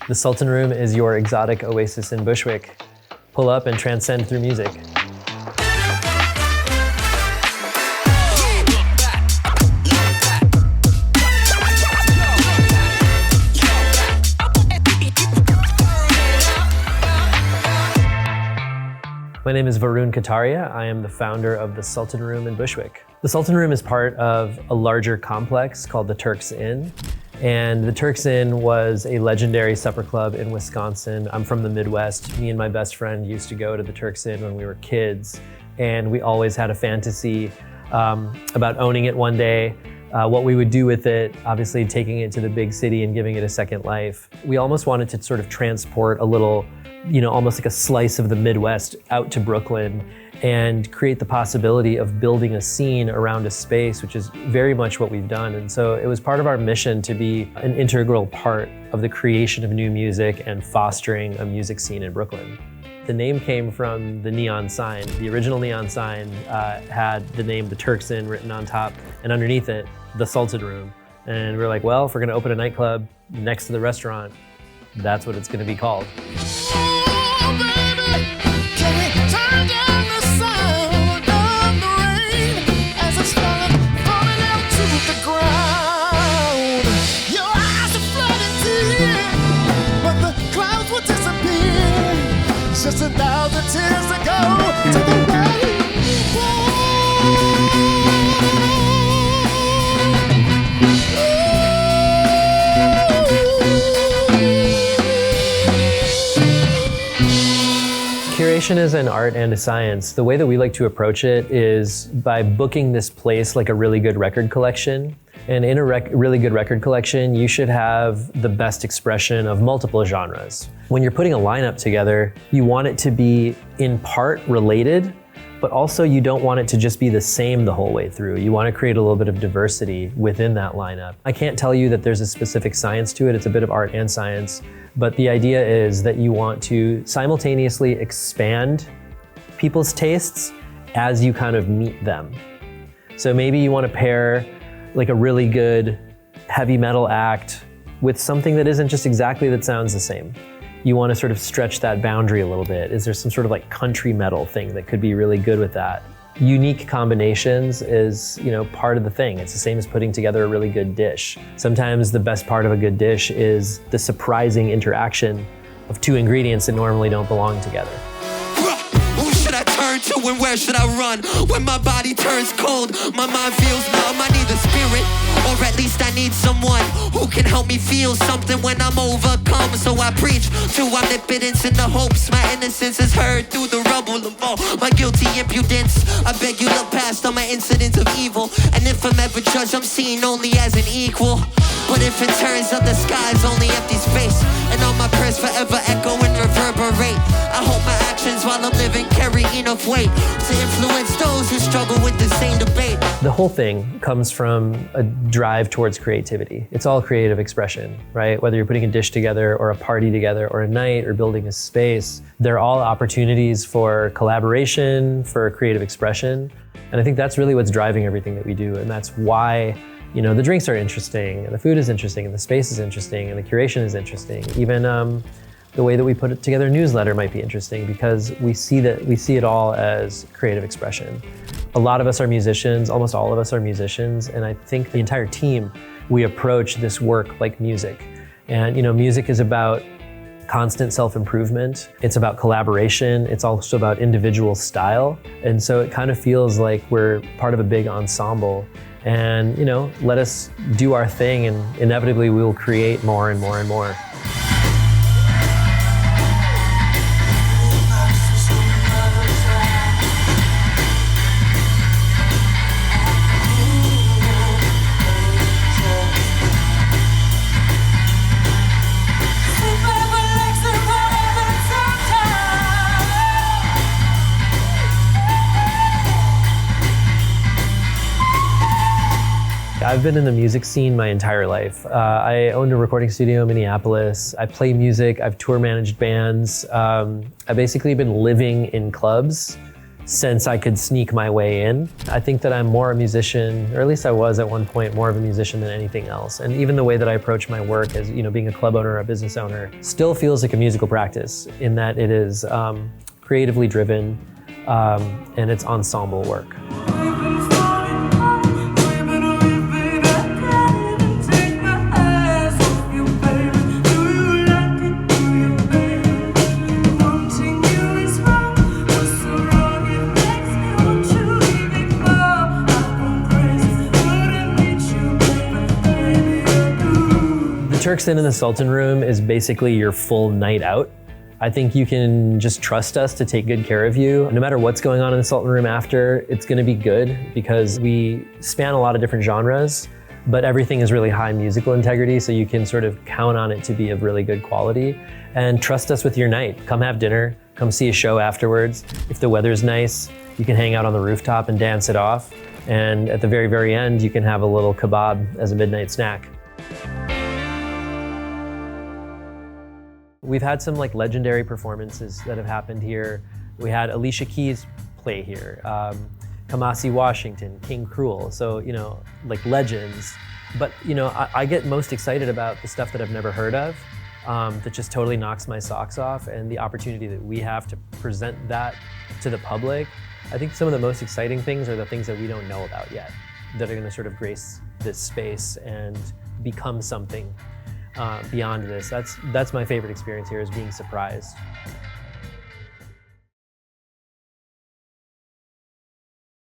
The Sultan Room is your exotic oasis in Bushwick. Pull up and transcend through music. My name is Varun Kataria. I am the founder of the Sultan Room in Bushwick. The Sultan Room is part of a larger complex called the Turk's Inn. And the Turk's Inn was a legendary supper club in Wisconsin. I'm from the Midwest. Me and my best friend used to go to the Turk's Inn when we were kids. And we always had a fantasy about owning it one day, what we would do with it, obviously taking it to the big city and giving it a second life. We almost wanted to sort of transport a little, almost like a slice of the Midwest out to Brooklyn and create the possibility of building a scene around a space, which is very much what we've done. And so it was part of our mission to be an integral part of the creation of new music and fostering a music scene in Brooklyn. The name came from the neon sign. The original neon sign had the name The Turk's Inn written on top, and underneath it, the Sultan Room. And we were like, well, if we're gonna open a nightclub next to the restaurant, that's what it's gonna be called. Just 1,000 tears to go to the Curation is an art and a science. The way that we like to approach it is by booking this place like a really good record collection. And in a really good record collection, you should have the best expression of multiple genres. When you're putting a lineup together, you want it to be in part related, but also you don't want it to just be the same the whole way through. You want to create a little bit of diversity within that lineup. I can't tell you that there's a specific science to it. It's a bit of art and science, but the idea is that you want to simultaneously expand people's tastes as you kind of meet them. So maybe you want to pair like a really good heavy metal act with something that isn't just exactly that sounds the same. You want to sort of stretch that boundary a little bit. Is there some sort of like country metal thing that could be really good with that? Unique combinations is, part of the thing. It's the same as putting together a really good dish. Sometimes the best part of a good dish is the surprising interaction of two ingredients that normally don't belong together. To and where should I run? When my body turns cold, my mind feels numb. I need the spirit, or at least I need someone who can help me feel something when I'm overcome. So I preach to omnipotence in the hopes my innocence is heard through the rubble of all my guilty impudence. I beg you look past all my incidents of evil, and if I'm ever judged, I'm seen only as an equal. But if it turns out the sky's only empty space, and all my prayers forever echo and reverberate, I hope my actions while I'm living carry enough weight to influence those who struggle with the same debate. The whole thing comes from a drive towards creativity. It's all creative expression, right? Whether you're putting a dish together or a party together or a night or building a space, they're all opportunities for collaboration, for creative expression. And I think that's really what's driving everything that we do. And that's why the drinks are interesting, and the food is interesting, and the space is interesting, and the curation is interesting. Even the way that we put it together a newsletter might be interesting because we see it all as creative expression. A lot of us are musicians, almost all of us are musicians, and I think the entire team, we approach this work like music. And music is about constant self-improvement. It's about collaboration. It's also about individual style. And so it kind of feels like we're part of a big ensemble. And let us do our thing, and inevitably we will create more and more and more. I've been in the music scene my entire life. I owned a recording studio in Minneapolis. I play music, I've tour managed bands. I've basically been living in clubs sense I could sneak my way in. I think that I'm more a musician, or at least I was at one point, more of a musician than anything else. And even the way that I approach my work as, being a club owner, a business owner, still feels like a musical practice in that it is creatively driven and it's ensemble work. Turks Inn in the Sultan Room is basically your full night out. I think you can just trust us to take good care of you. No matter what's going on in the Sultan Room after, it's gonna be good because we span a lot of different genres, but everything is really high musical integrity, so you can sort of count on it to be of really good quality. And trust us with your night. Come have dinner, come see a show afterwards. If the weather's nice, you can hang out on the rooftop and dance it off. And at the very, very end, you can have a little kebab as a midnight snack. We've had some legendary performances that have happened here. We had Alicia Keys play here, Kamasi Washington, King Cruel, so legends. But I get most excited about the stuff that I've never heard of, that just totally knocks my socks off, and the opportunity that we have to present that to the public. I think some of the most exciting things are the things that we don't know about yet, that are gonna sort of grace this space and become something beyond this. That's my favorite experience here, is being surprised.